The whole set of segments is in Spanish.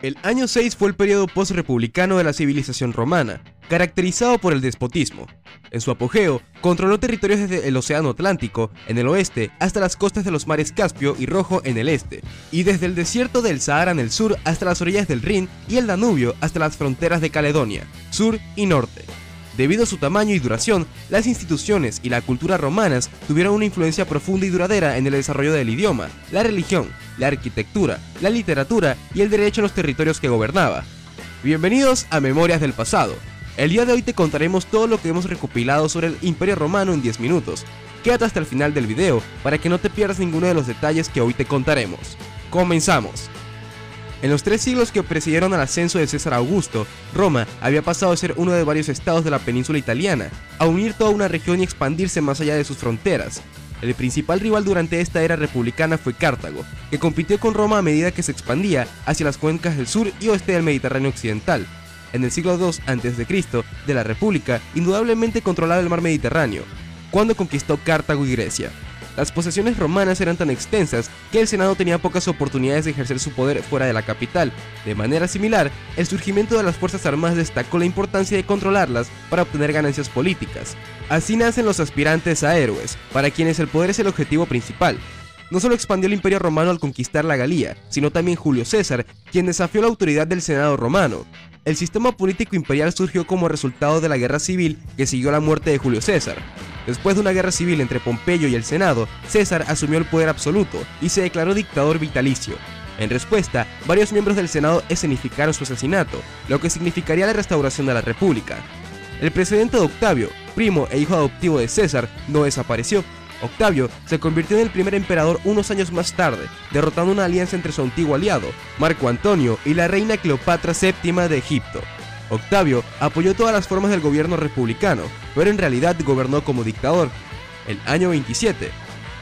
El año 6 fue el periodo post-republicano de la civilización romana, caracterizado por el despotismo. En su apogeo, controló territorios desde el Océano Atlántico, en el oeste, hasta las costas de los mares Caspio y Rojo en el este, y desde el desierto del Sahara en el sur hasta las orillas del Rin y el Danubio hasta las fronteras de Caledonia, sur y norte. Debido a su tamaño y duración, las instituciones y la cultura romanas tuvieron una influencia profunda y duradera en el desarrollo del idioma, la religión, la arquitectura, la literatura y el derecho en los territorios que gobernaba. Bienvenidos a Memorias del Pasado. El día de hoy te contaremos todo lo que hemos recopilado sobre el Imperio Romano en 10 minutos. Quédate hasta el final del video para que no te pierdas ninguno de los detalles que hoy te contaremos. ¡Comenzamos! En los 3 siglos que precedieron al ascenso de César Augusto, Roma había pasado de ser uno de varios estados de la península italiana, a unir toda una región y expandirse más allá de sus fronteras. El principal rival durante esta era republicana fue Cartago, que compitió con Roma a medida que se expandía hacia las cuencas del sur y oeste del Mediterráneo occidental. En el siglo II a.C. de la República, indudablemente controlaba el mar Mediterráneo, cuando conquistó Cartago y Grecia. Las posesiones romanas eran tan extensas que el Senado tenía pocas oportunidades de ejercer su poder fuera de la capital. De manera similar, el surgimiento de las fuerzas armadas destacó la importancia de controlarlas para obtener ganancias políticas. Así nacen los aspirantes a héroes, para quienes el poder es el objetivo principal. No solo expandió el Imperio Romano al conquistar la Galia, sino también Julio César, quien desafió la autoridad del Senado romano. El sistema político imperial surgió como resultado de la guerra civil que siguió la muerte de Julio César. Después de una guerra civil entre Pompeyo y el Senado, César asumió el poder absoluto y se declaró dictador vitalicio. En respuesta, varios miembros del Senado escenificaron su asesinato, lo que significaría la restauración de la República. El precedente de Octavio, primo e hijo adoptivo de César, no desapareció. Octavio se convirtió en el primer emperador unos años más tarde, derrotando una alianza entre su antiguo aliado, Marco Antonio, y la reina Cleopatra VII de Egipto. Octavio apoyó todas las formas del gobierno republicano, pero en realidad gobernó como dictador. El año 27.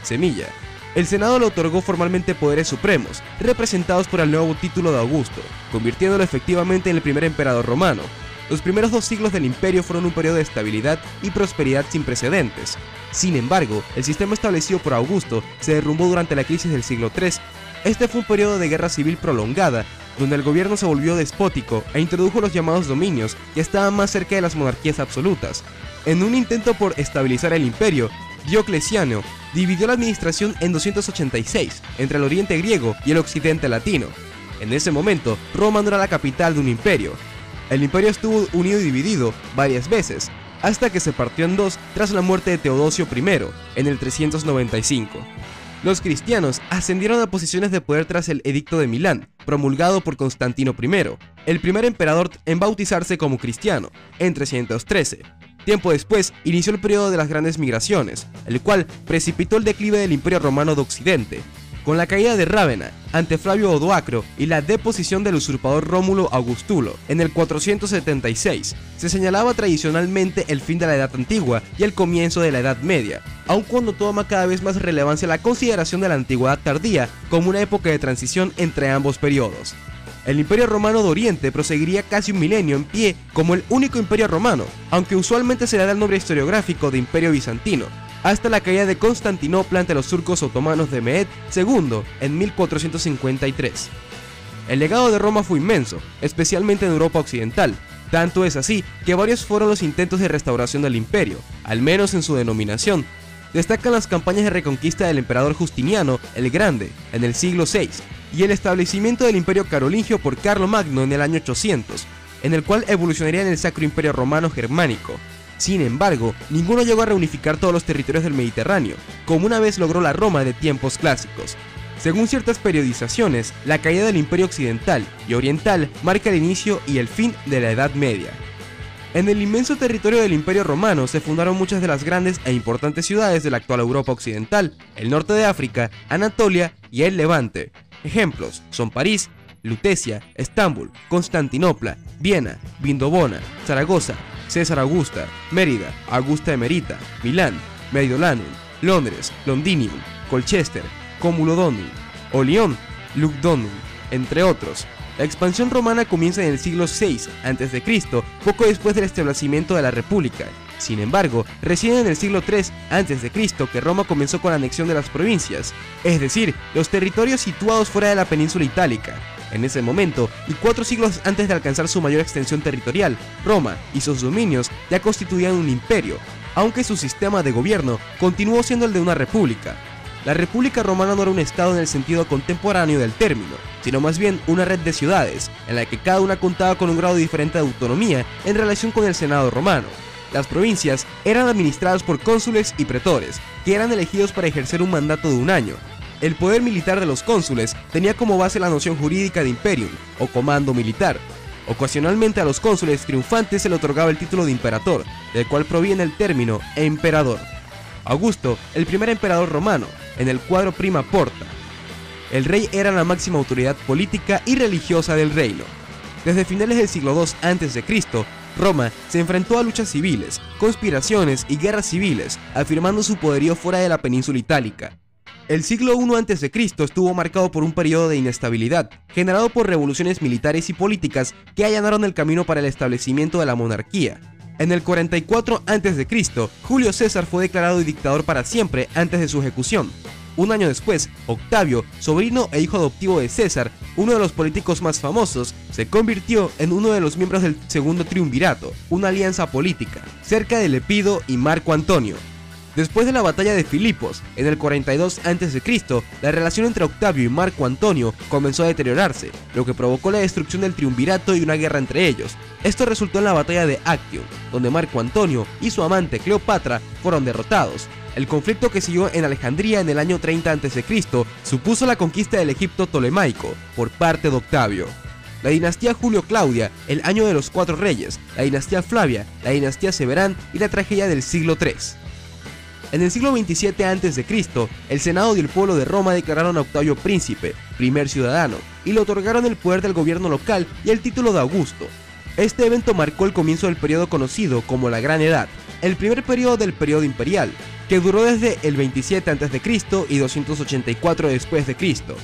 Semilla. El Senado le otorgó formalmente poderes supremos, representados por el nuevo título de Augusto, convirtiéndolo efectivamente en el primer emperador romano. Los primeros 2 siglos del imperio fueron un periodo de estabilidad y prosperidad sin precedentes. Sin embargo, el sistema establecido por Augusto se derrumbó durante la crisis del siglo III. Este fue un periodo de guerra civil prolongada, donde el gobierno se volvió despótico e introdujo los llamados dominios, que estaban más cerca de las monarquías absolutas. En un intento por estabilizar el imperio, Diocleciano dividió la administración en 286, entre el oriente griego y el occidente latino. En ese momento, Roma no era la capital de un imperio. El imperio estuvo unido y dividido varias veces, hasta que se partió en 2 tras la muerte de Teodosio I, en el 395. Los cristianos ascendieron a posiciones de poder tras el Edicto de Milán, promulgado por Constantino I, el primer emperador en bautizarse como cristiano, en 313. Tiempo después, inició el periodo de las grandes migraciones, el cual precipitó el declive del Imperio Romano de Occidente. Con la caída de Rávena ante Flavio Odoacro y la deposición del usurpador Rómulo Augustulo en el 476, se señalaba tradicionalmente el fin de la Edad Antigua y el comienzo de la Edad Media, aun cuando toma cada vez más relevancia la consideración de la Antigüedad tardía como una época de transición entre ambos periodos. El Imperio Romano de Oriente proseguiría casi un milenio en pie como el único imperio romano, aunque usualmente se le da el nombre historiográfico de Imperio Bizantino, hasta la caída de Constantinopla ante los turcos otomanos de Mehmed II en 1453. El legado de Roma fue inmenso, especialmente en Europa occidental. Tanto es así que varios fueron los intentos de restauración del imperio, al menos en su denominación. Destacan las campañas de reconquista del emperador Justiniano el Grande en el siglo VI y el establecimiento del imperio carolingio por Carlomagno en el año 800, en el cual evolucionaría en el Sacro Imperio Romano Germánico. Sin embargo, ninguno llegó a reunificar todos los territorios del Mediterráneo, como una vez logró la Roma de tiempos clásicos. Según ciertas periodizaciones, la caída del Imperio Occidental y Oriental marca el inicio y el fin de la Edad Media. En el inmenso territorio del Imperio Romano se fundaron muchas de las grandes e importantes ciudades de la actual Europa Occidental, el norte de África, Anatolia y el Levante. Ejemplos son París, Lutecia, Estambul, Constantinopla, Viena, Vindobona, Zaragoza, César Augusta, Mérida, Augusta Emerita, Milán, Mediolanum, Londres, Londinium, Colchester, Comulodonum, o Lyon, Lugdunum, entre otros. La expansión romana comienza en el siglo VI a.C., poco después del establecimiento de la República. Sin embargo, recién en el siglo III a.C. que Roma comenzó con la anexión de las provincias, es decir, los territorios situados fuera de la península itálica. En ese momento, y 4 siglos antes de alcanzar su mayor extensión territorial, Roma y sus dominios ya constituían un imperio, aunque su sistema de gobierno continuó siendo el de una república. La República Romana no era un estado en el sentido contemporáneo del término, sino más bien una red de ciudades, en la que cada una contaba con un grado diferente de autonomía en relación con el Senado romano. Las provincias eran administradas por cónsules y pretores, que eran elegidos para ejercer un mandato de un año. El poder militar de los cónsules tenía como base la noción jurídica de imperium, o comando militar. Ocasionalmente a los cónsules triunfantes se le otorgaba el título de imperator, del cual proviene el término emperador. Augusto, el primer emperador romano, en el cuadro prima porta. El rey era la máxima autoridad política y religiosa del reino. Desde finales del siglo II a.C., Roma se enfrentó a luchas civiles, conspiraciones y guerras civiles, afirmando su poderío fuera de la península itálica. El siglo I a.C. estuvo marcado por un periodo de inestabilidad, generado por revoluciones militares y políticas que allanaron el camino para el establecimiento de la monarquía. En el 44 a.C., Julio César fue declarado dictador para siempre antes de su ejecución. Un año después, Octavio, sobrino e hijo adoptivo de César, uno de los políticos más famosos, se convirtió en uno de los miembros del Segundo Triunvirato, una alianza política, cerca de Lepido y Marco Antonio. Después de la batalla de Filipos, en el 42 a.C., la relación entre Octavio y Marco Antonio comenzó a deteriorarse, lo que provocó la destrucción del triunvirato y una guerra entre ellos. Esto resultó en la batalla de Actium, donde Marco Antonio y su amante Cleopatra fueron derrotados. El conflicto que siguió en Alejandría en el año 30 a.C. supuso la conquista del Egipto tolemaico por parte de Octavio. La dinastía Julio-Claudia, el año de los 4 reyes, la dinastía Flavia, la dinastía Severán y la tragedia del siglo III. En el siglo XXVII a.C., el Senado y el pueblo de Roma declararon a Octavio príncipe, primer ciudadano, y le otorgaron el poder del gobierno local y el título de Augusto. Este evento marcó el comienzo del periodo conocido como la Gran Edad, el primer periodo del periodo imperial, que duró desde el 27 a.C. y 284 después de Cristo.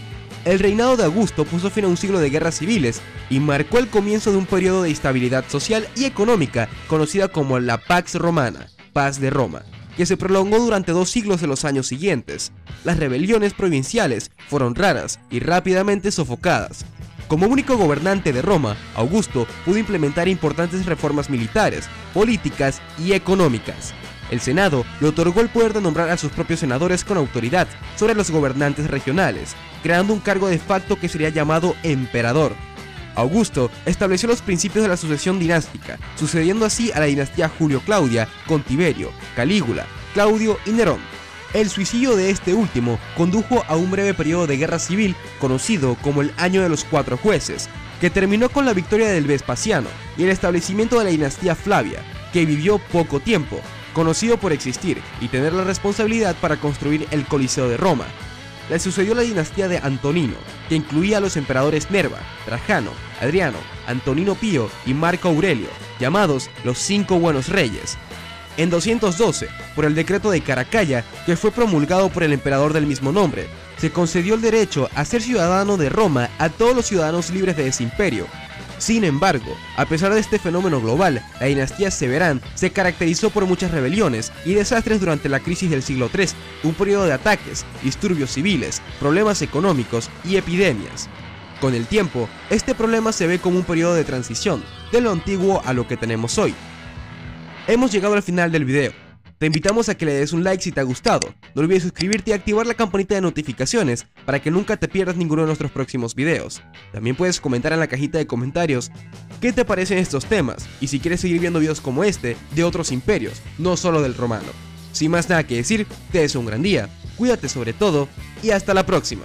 El reinado de Augusto puso fin a un siglo de guerras civiles y marcó el comienzo de un periodo de estabilidad social y económica conocida como la Pax Romana, Paz de Roma, que se prolongó durante 2 siglos de los años siguientes. Las rebeliones provinciales fueron raras y rápidamente sofocadas. Como único gobernante de Roma, Augusto pudo implementar importantes reformas militares, políticas y económicas. El Senado le otorgó el poder de nombrar a sus propios senadores con autoridad sobre los gobernantes regionales, creando un cargo de facto que sería llamado emperador. Augusto estableció los principios de la sucesión dinástica, sucediendo así a la dinastía Julio-Claudia con Tiberio, Calígula, Claudio y Nerón. El suicidio de este último condujo a un breve periodo de guerra civil conocido como el Año de los 4 Jueces, que terminó con la victoria del Vespasiano y el establecimiento de la dinastía Flavia, que vivió poco tiempo, conocido por existir y tener la responsabilidad para construir el Coliseo de Roma. Le sucedió la dinastía de Antonino, que incluía a los emperadores Nerva, Trajano, Adriano, Antonino Pío y Marco Aurelio, llamados los 5 buenos reyes. En 212, por el decreto de Caracalla, que fue promulgado por el emperador del mismo nombre, se concedió el derecho a ser ciudadano de Roma a todos los ciudadanos libres de ese imperio. Sin embargo, a pesar de este fenómeno global, la dinastía Severán se caracterizó por muchas rebeliones y desastres durante la crisis del siglo III, un periodo de ataques, disturbios civiles, problemas económicos y epidemias. Con el tiempo, este problema se ve como un periodo de transición, de lo antiguo a lo que tenemos hoy. Hemos llegado al final del video. Te invitamos a que le des un like si te ha gustado, no olvides suscribirte y activar la campanita de notificaciones para que nunca te pierdas ninguno de nuestros próximos videos. También puedes comentar en la cajita de comentarios qué te parecen estos temas y si quieres seguir viendo videos como este de otros imperios, no solo del romano. Sin más nada que decir, te deseo un gran día, cuídate sobre todo y hasta la próxima.